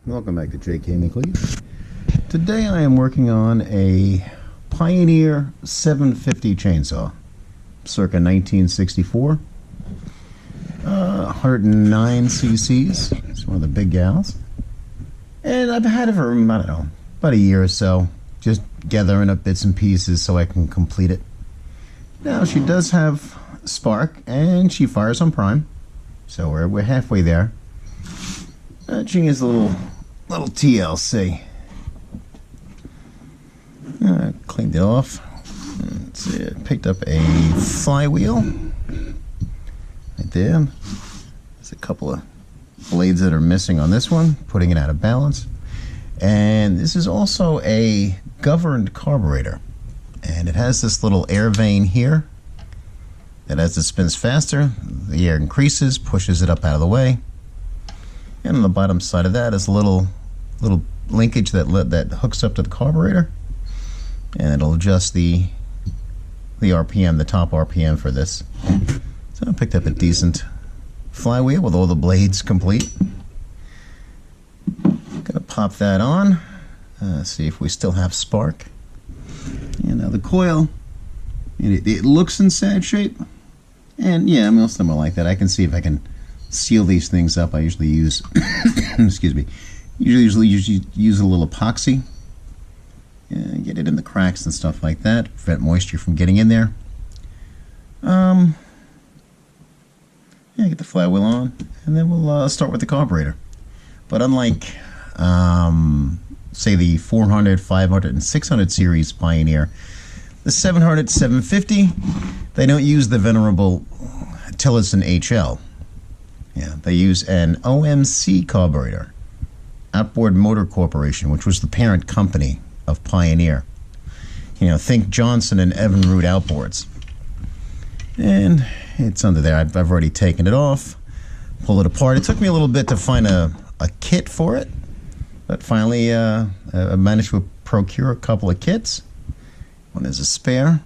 Welcome back to J.K. McLeod. Today I am working on a Pioneer 750 chainsaw, circa 1964. 109 cc's. It's one of the big gals. And I've had it for, I don't know, about a year or so, just gathering up bits and pieces so I can complete it. Now, she does have spark, and she fires on prime, so we're halfway there. She is a little TLC. Cleaned it off. Let's see, picked up a flywheel right there. There's a couple of blades that are missing on this one, putting it out of balance. And this is also a governed carburetor, and it has this little air vane here that, as it spins faster, the air increases, pushes it up out of the way. And on the bottom side of that is a little linkage that hooks up to the carburetor, and it'll adjust the RPM, the top RPM for this. So I picked up a decent flywheel with all the blades complete. Gonna pop that on, see if we still have spark. And now the coil, it looks in sad shape, and yeah, most of them are like that. I can see if I can seal these things up. I usually use excuse me, usually use a little epoxy, get it in the cracks and stuff like that, prevent moisture from getting in there. Yeah, get the flywheel on, and then we'll start with the carburetor. But unlike say the 400, 500, and 600 series Pioneer, the 700, 750, they don't use the venerable Tillotson HL. Yeah, they use an O.M.C. carburetor, Outboard Motor Corporation, which was the parent company of Pioneer. You know, think Johnson and Evinrude outboards. And it's under there. I've already taken it off, pulled it apart. It took me a little bit to find a kit for it, but finally I managed to procure a couple of kits. One is a spare.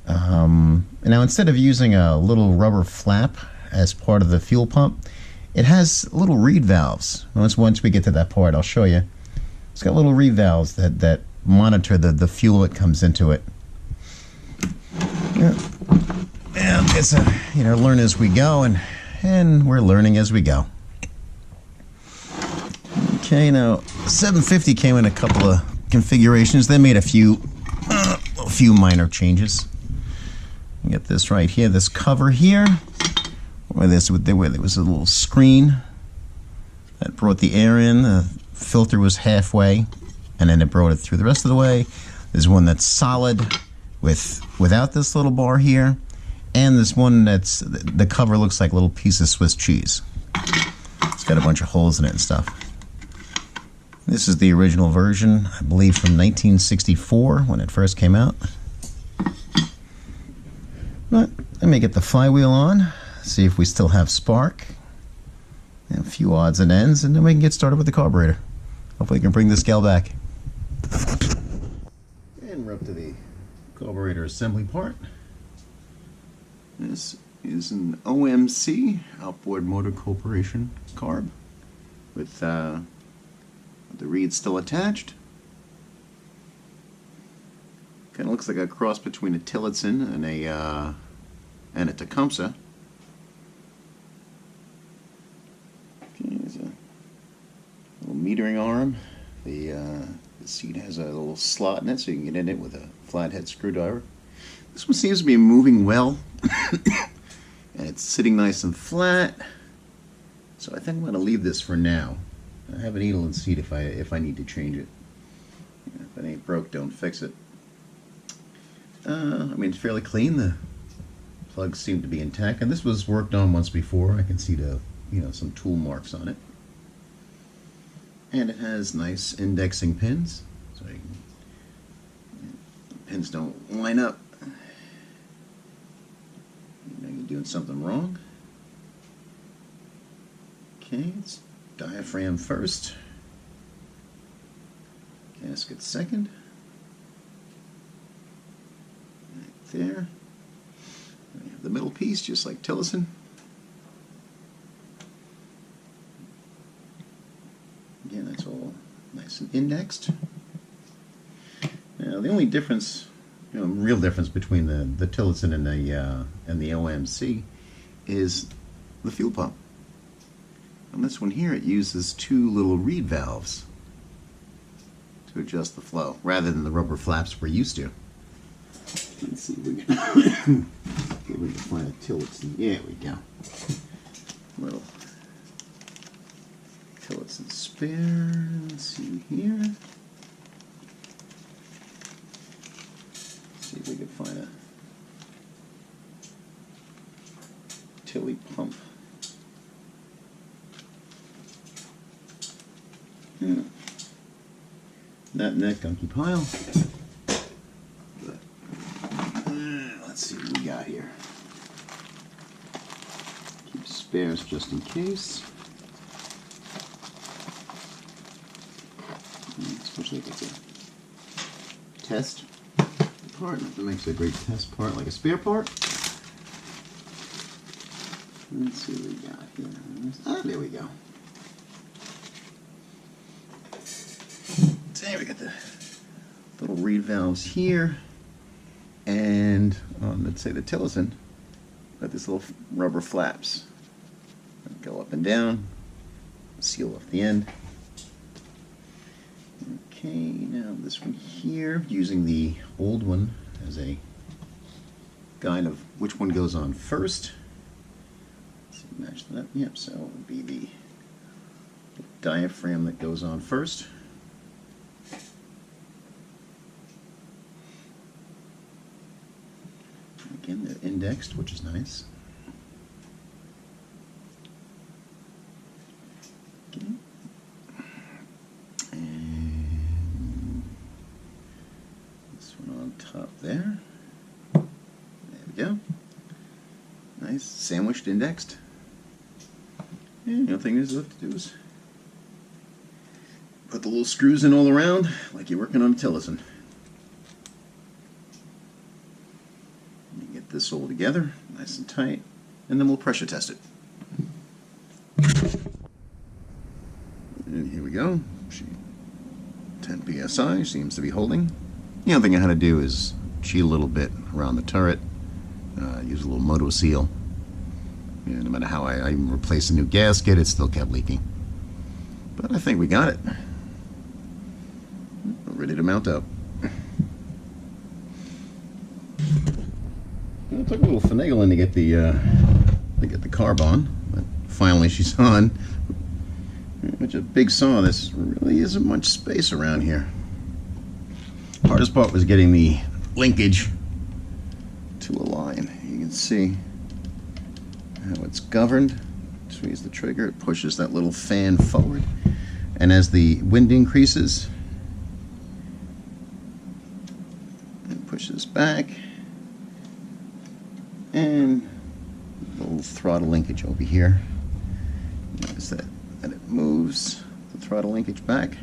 Now, instead of using a little rubber flap as part of the fuel pump, it has little reed valves. Once we get to that part, I'll show you. It's got little reed valves that monitor the fuel that comes into it. Yeah, it's learn as we go, and we're learning as we go. Okay, now 750 came in a couple of configurations. They made a few minor changes. You get this right here, this cover here, where there was a little screen that brought the air in. The filter was halfway, and then it brought it through the rest of the way. There's one that's solid without this little bar here, and this one that's the cover looks like a little piece of Swiss cheese. It's got a bunch of holes in it and stuff. This is the original version, I believe from 1964 when it first came out. But let me get the flywheel on, see if we still have spark, and a few odds and ends, and then we can get started with the carburetor. Hopefully we can bring this gal back. And we're up to the carburetor assembly part. This is an O.M.C. Outboard Motor Corporation carb with the reed still attached. Kind of looks like a cross between a Tillotson and a Tecumseh. Okay, there's a little metering arm. The seat has a little slot in it, so you can get in it with a flathead screwdriver. This one seems to be moving well, and it's sitting nice and flat. So I think I'm going to leave this for now. I have a needle and seat if I need to change it. If it ain't broke, don't fix it. I mean, it's fairly clean. The plugs seem to be intact, and this was worked on once before. I can see some tool marks on it, and it has nice indexing pins, so the pins don't line up. You're doing something wrong. Okay, it's diaphragm first, gasket second. There. We have the middle piece, just like Tillotson. nice and indexed. Now the only difference, real difference between the Tillotson and the O.M.C. is the fuel pump. On this one here, it uses two little reed valves to adjust the flow, rather than the rubber flaps we're used to. Let's see if we can, find a Tillotson. There we go. Little Tillotson spare. Let's see here. See if we can find a Tilly pump. Yeah. Not in that gunky pile. But, let's see what we got here. Keep spares just in case. Especially if it's a test part. That makes a great test part, like a spare part. Let's see what we got here. Ah, there we go. There we got the little reed valves here, and let's say the Tillotson got these little rubber flaps that go up and down, seal off the end. Okay, now this one here, using the old one as a guide of which one goes on first. Let's see, match that. Yep, so it would be the diaphragm that goes on first. Again, they're indexed, which is nice. Okay. And this one on top there. There we go. Nice, sandwiched, indexed. And the other thing is left to do is put the little screws in all around, like you're working on a Tillotson. Get this all together, nice and tight, and then we'll pressure test it. And here we go. 10 psi seems to be holding. The other thing I had to do is cheat a little bit around the turret. Use a little moto seal. And no matter how I even replaced a new gasket, it still kept leaking. But I think we got it. We're ready to mount up. It took a little finagling to get the carb on, but finally she's on. Which a big saw. This really isn't much space around here. Hardest part was getting the linkage to align. You can see how it's governed. Squeeze the trigger, it pushes that little fan forward, and as the wind increases, it pushes back. And a little throttle linkage over here. Notice that it moves the throttle linkage back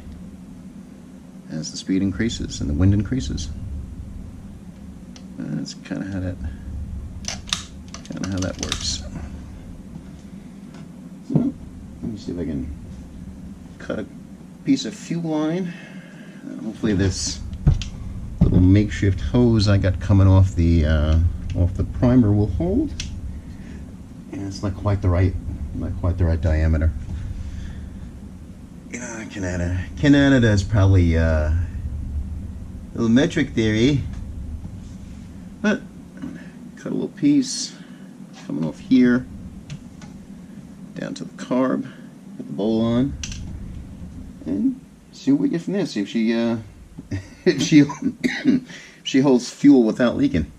as the speed increases and the wind increases. And that's kind of how that works. So, let me see if I can cut a piece of fuel line. Hopefully this little makeshift hose I got coming off the primer will hold. And it's not quite the right diameter. Canada is probably a little metric theory, but cut a little piece coming off here down to the carb, put the bowl on, and see what we get from this. See if she if she holds fuel without leaking.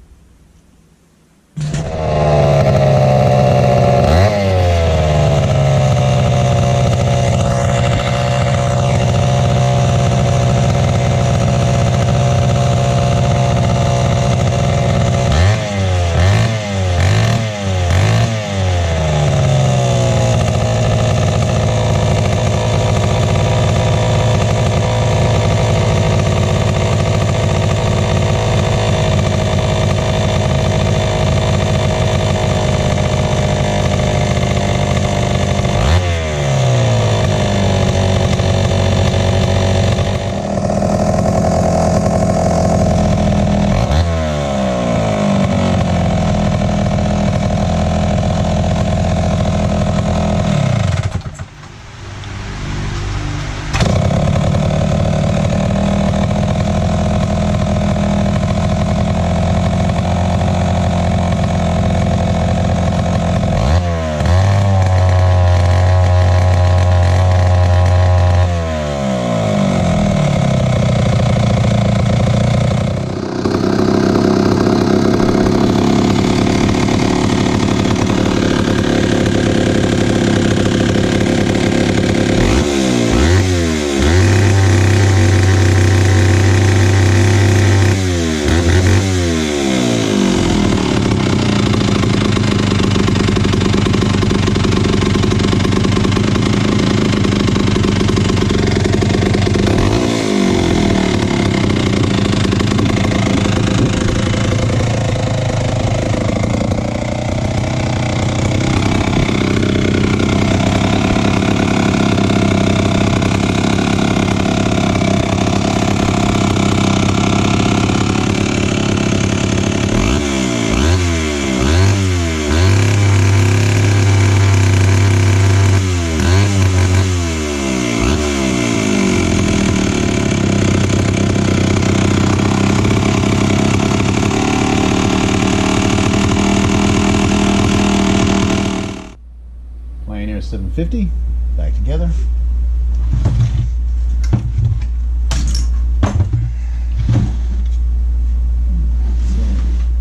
750 back together.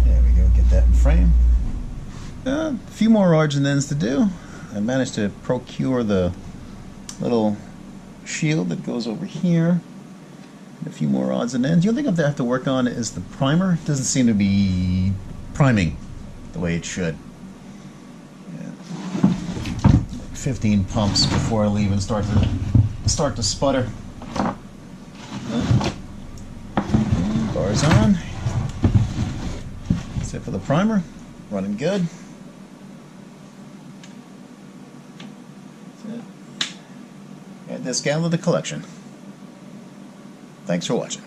There we go, get that in frame. A few more odds and ends to do. I managed to procure the little shield that goes over here. A few more odds and ends. The only thing I have to work on is the primer. It doesn't seem to be priming the way it should. 15 pumps before I leave and start to sputter. Bars on. That's it for the primer. Running good. That's it. Add this gal to the collection. Thanks for watching.